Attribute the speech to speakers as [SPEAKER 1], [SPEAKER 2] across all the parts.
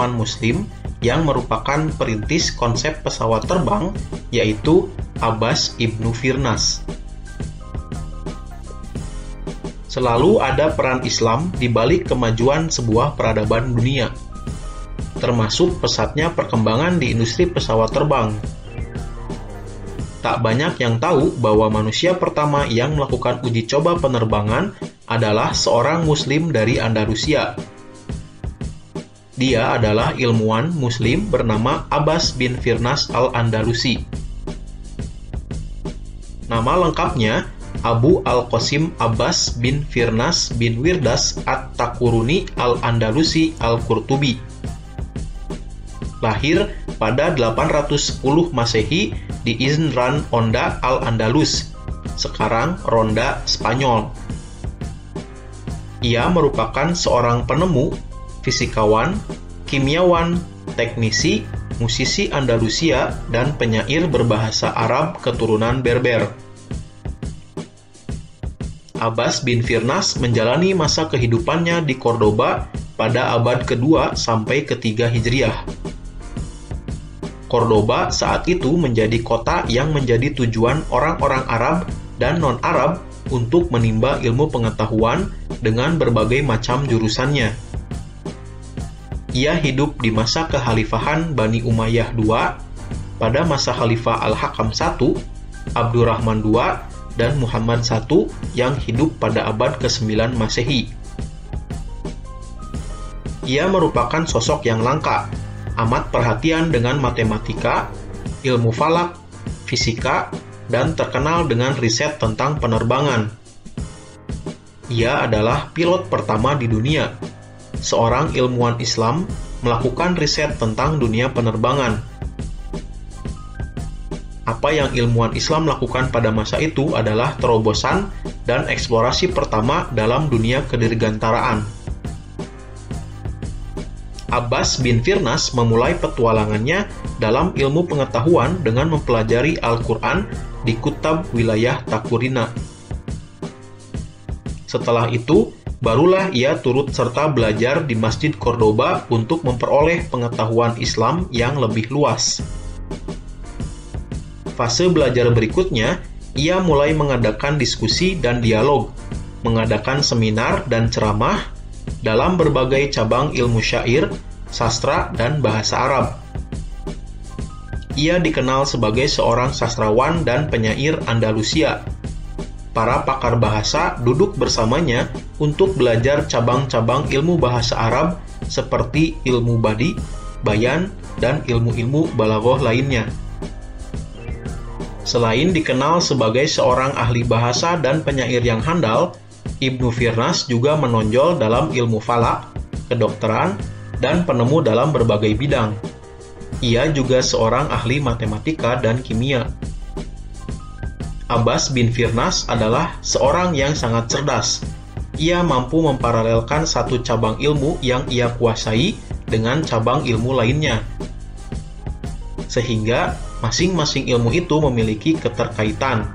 [SPEAKER 1] ilmuwan Muslim yang merupakan perintis konsep pesawat terbang, yaitu Abbas ibnu Firnas. Selalu ada peran Islam di balik kemajuan sebuah peradaban dunia, termasuk pesatnya perkembangan di industri pesawat terbang. Tak banyak yang tahu bahwa manusia pertama yang melakukan uji coba penerbangan adalah seorang Muslim dari Andalusia. Dia adalah ilmuwan Muslim bernama Abbas bin Firnas al-Andalusi. Nama lengkapnya Abu al-Qasim Abbas bin Firnas bin Wirdas at-Takuruni al-Andalusi al-Qurtubi. Lahir pada 810 Masehi di Izn Ronda al-Andalus, sekarang Ronda, Spanyol. Ia merupakan seorang penemu, fisikawan, kimiawan, teknisi, musisi Andalusia, dan penyair berbahasa Arab keturunan Berber. Abbas bin Firnas menjalani masa kehidupannya di Cordoba pada abad kedua sampai ketiga Hijriah. Cordoba saat itu menjadi kota yang menjadi tujuan orang-orang Arab dan non-Arab untuk menimba ilmu pengetahuan dengan berbagai macam jurusannya. Ia hidup di masa kekhalifahan Bani Umayyah II, pada masa Khalifah Al-Hakam I, Abdurrahman II, dan Muhammad I yang hidup pada abad ke-9 Masehi. Ia merupakan sosok yang langka, amat perhatian dengan matematika, ilmu falak, fisika, dan terkenal dengan riset tentang penerbangan. Ia adalah pilot pertama di dunia, seorang ilmuwan Islam melakukan riset tentang dunia penerbangan. Apa yang ilmuwan Islam lakukan pada masa itu adalah terobosan dan eksplorasi pertama dalam dunia kedirgantaraan. Abbas bin Firnas memulai petualangannya dalam ilmu pengetahuan dengan mempelajari Al-Quran di Kutab wilayah Takurina. Setelah itu, barulah ia turut serta belajar di Masjid Cordoba untuk memperoleh pengetahuan Islam yang lebih luas. Fase belajar berikutnya, ia mulai mengadakan diskusi dan dialog, mengadakan seminar dan ceramah dalam berbagai cabang ilmu syair, sastra, dan bahasa Arab. Ia dikenal sebagai seorang sastrawan dan penyair Andalusia. Para pakar bahasa duduk bersamanya untuk belajar cabang-cabang ilmu bahasa Arab seperti ilmu badi, bayan, dan ilmu-ilmu balaghah lainnya. Selain dikenal sebagai seorang ahli bahasa dan penyair yang handal, Ibnu Firnas juga menonjol dalam ilmu falak, kedokteran, dan penemu dalam berbagai bidang. Ia juga seorang ahli matematika dan kimia. Abbas bin Firnas adalah seorang yang sangat cerdas. Ia mampu memparalelkan satu cabang ilmu yang ia kuasai dengan cabang ilmu lainnya, sehingga masing-masing ilmu itu memiliki keterkaitan,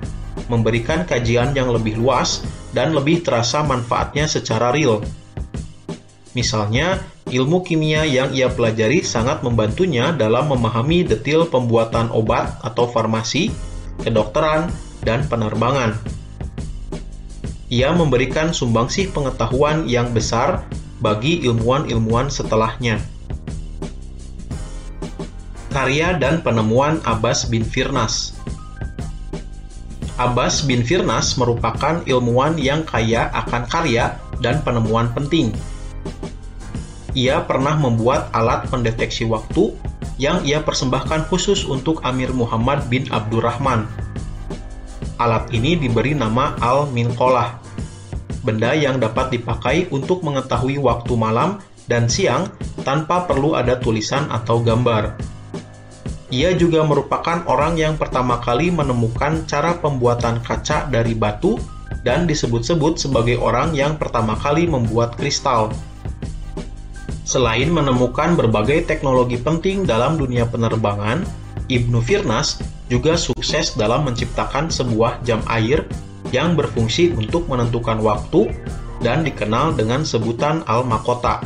[SPEAKER 1] memberikan kajian yang lebih luas dan lebih terasa manfaatnya secara real. Misalnya, ilmu kimia yang ia pelajari sangat membantunya dalam memahami detail pembuatan obat atau farmasi, kedokteran, dan penerbangan. Ia memberikan sumbangsih pengetahuan yang besar bagi ilmuwan-ilmuwan setelahnya. Karya dan penemuan Abbas bin Firnas. Abbas bin Firnas merupakan ilmuwan yang kaya akan karya dan penemuan penting. Ia pernah membuat alat pendeteksi waktu yang ia persembahkan khusus untuk Amir Muhammad bin Abdurrahman. Alat ini diberi nama Al-Minqolah, benda yang dapat dipakai untuk mengetahui waktu malam dan siang tanpa perlu ada tulisan atau gambar. Ia juga merupakan orang yang pertama kali menemukan cara pembuatan kaca dari batu dan disebut-sebut sebagai orang yang pertama kali membuat kristal. Selain menemukan berbagai teknologi penting dalam dunia penerbangan, Ibnu Firnas juga sukses dalam menciptakan sebuah jam air yang berfungsi untuk menentukan waktu dan dikenal dengan sebutan Al-Makota.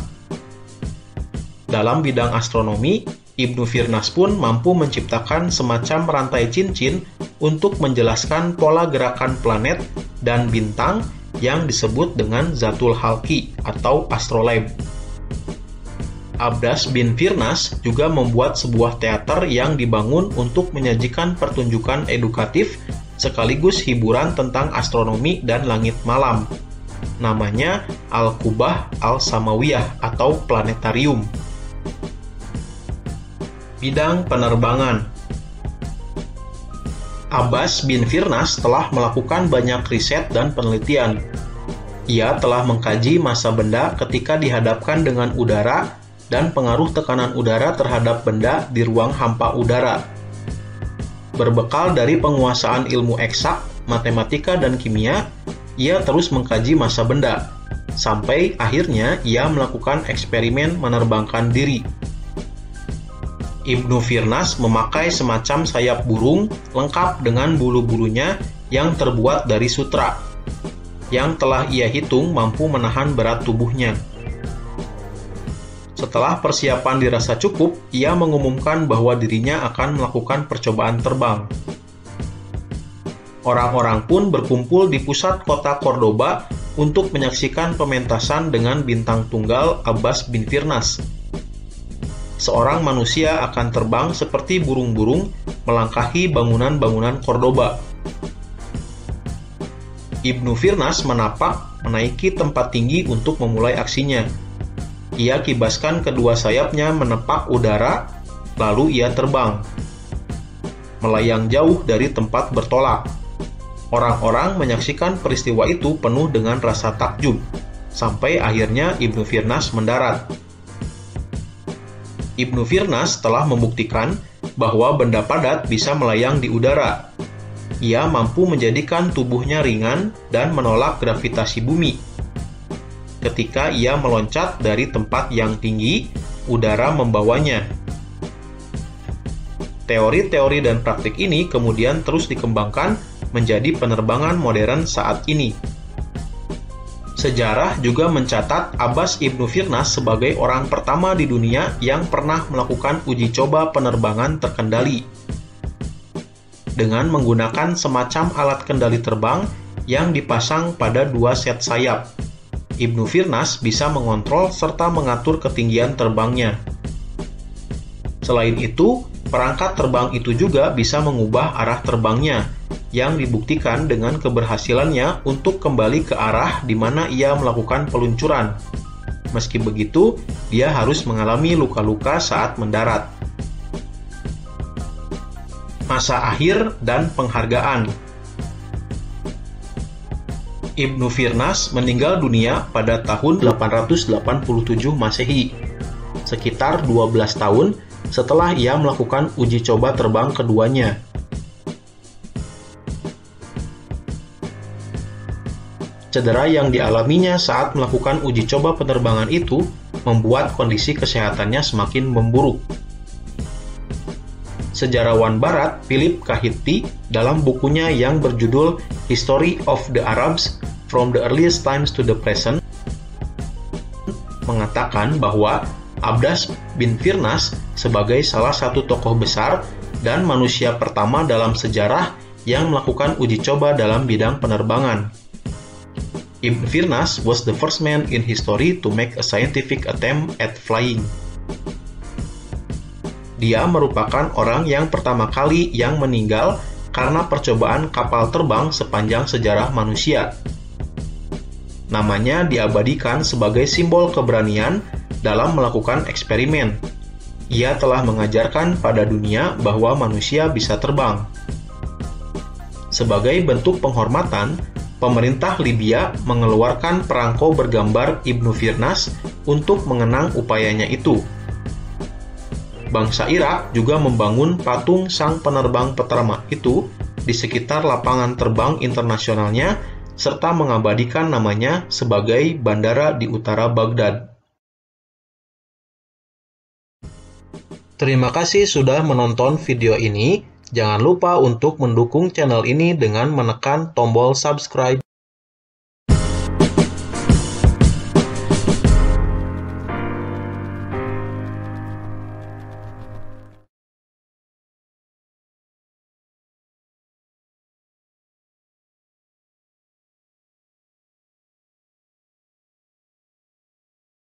[SPEAKER 1] Dalam bidang astronomi, Ibnu Firnas pun mampu menciptakan semacam rantai cincin untuk menjelaskan pola gerakan planet dan bintang yang disebut dengan Zatul Halki atau astrolabe. Abdas bin Firnas juga membuat sebuah teater yang dibangun untuk menyajikan pertunjukan edukatif sekaligus hiburan tentang astronomi dan langit malam. Namanya Al-Kubah Al-Samawiyah atau Planetarium. Bidang penerbangan. Abbas bin Firnas telah melakukan banyak riset dan penelitian. Ia telah mengkaji massa benda ketika dihadapkan dengan udara dan pengaruh tekanan udara terhadap benda di ruang hampa udara. Berbekal dari penguasaan ilmu eksak, matematika, dan kimia, ia terus mengkaji massa benda, sampai akhirnya ia melakukan eksperimen menerbangkan diri. Ibnu Firnas memakai semacam sayap burung lengkap dengan bulu-bulunya yang terbuat dari sutra, yang telah ia hitung mampu menahan berat tubuhnya. Setelah persiapan dirasa cukup, ia mengumumkan bahwa dirinya akan melakukan percobaan terbang. Orang-orang pun berkumpul di pusat kota Cordoba untuk menyaksikan pementasan dengan bintang tunggal Abbas bin Firnas. Seorang manusia akan terbang seperti burung-burung melangkahi bangunan-bangunan Cordoba. Ibnu Firnas menapak menaiki tempat tinggi untuk memulai aksinya. Ia kibaskan kedua sayapnya menepak udara, lalu ia terbang, melayang jauh dari tempat bertolak. Orang-orang menyaksikan peristiwa itu penuh dengan rasa takjub, sampai akhirnya Ibnu Firnas mendarat. Ibnu Firnas telah membuktikan bahwa benda padat bisa melayang di udara. Ia mampu menjadikan tubuhnya ringan dan menolak gravitasi bumi. Ketika ia meloncat dari tempat yang tinggi, udara membawanya. Teori-teori dan praktik ini kemudian terus dikembangkan menjadi penerbangan modern saat ini. Sejarah juga mencatat Abbas ibnu Firnas sebagai orang pertama di dunia yang pernah melakukan uji coba penerbangan terkendali. Dengan menggunakan semacam alat kendali terbang yang dipasang pada dua set sayap, Ibnu Firnas bisa mengontrol serta mengatur ketinggian terbangnya. Selain itu, perangkat terbang itu juga bisa mengubah arah terbangnya, yang dibuktikan dengan keberhasilannya untuk kembali ke arah di mana ia melakukan peluncuran. Meski begitu, dia harus mengalami luka-luka saat mendarat. Masa akhir dan penghargaan. Ibnu Firnas meninggal dunia pada tahun 887 Masehi, sekitar 12 tahun setelah ia melakukan uji coba terbang keduanya. Cedera yang dialaminya saat melakukan uji coba penerbangan itu membuat kondisi kesehatannya semakin memburuk. Sejarawan Barat Philip Kahiti dalam bukunya yang berjudul History of the Arabs from the Earliest Times to the Present mengatakan bahwa Abbas bin Firnas sebagai salah satu tokoh besar dan manusia pertama dalam sejarah yang melakukan uji coba dalam bidang penerbangan. Ibn Firnas was the first man in history to make a scientific attempt at flying. Dia merupakan orang yang pertama kali yang meninggal karena percobaan kapal terbang sepanjang sejarah manusia. Namanya diabadikan sebagai simbol keberanian dalam melakukan eksperimen. Ia telah mengajarkan pada dunia bahwa manusia bisa terbang. Sebagai bentuk penghormatan, pemerintah Libya mengeluarkan perangko bergambar Ibnu Firnas untuk mengenang upayanya itu. Bangsa Irak juga membangun patung sang penerbang pertama itu di sekitar lapangan terbang internasionalnya serta mengabadikan namanya sebagai bandara di utara Baghdad. Terima kasih sudah menonton video ini. Jangan lupa untuk mendukung channel ini dengan menekan tombol subscribe.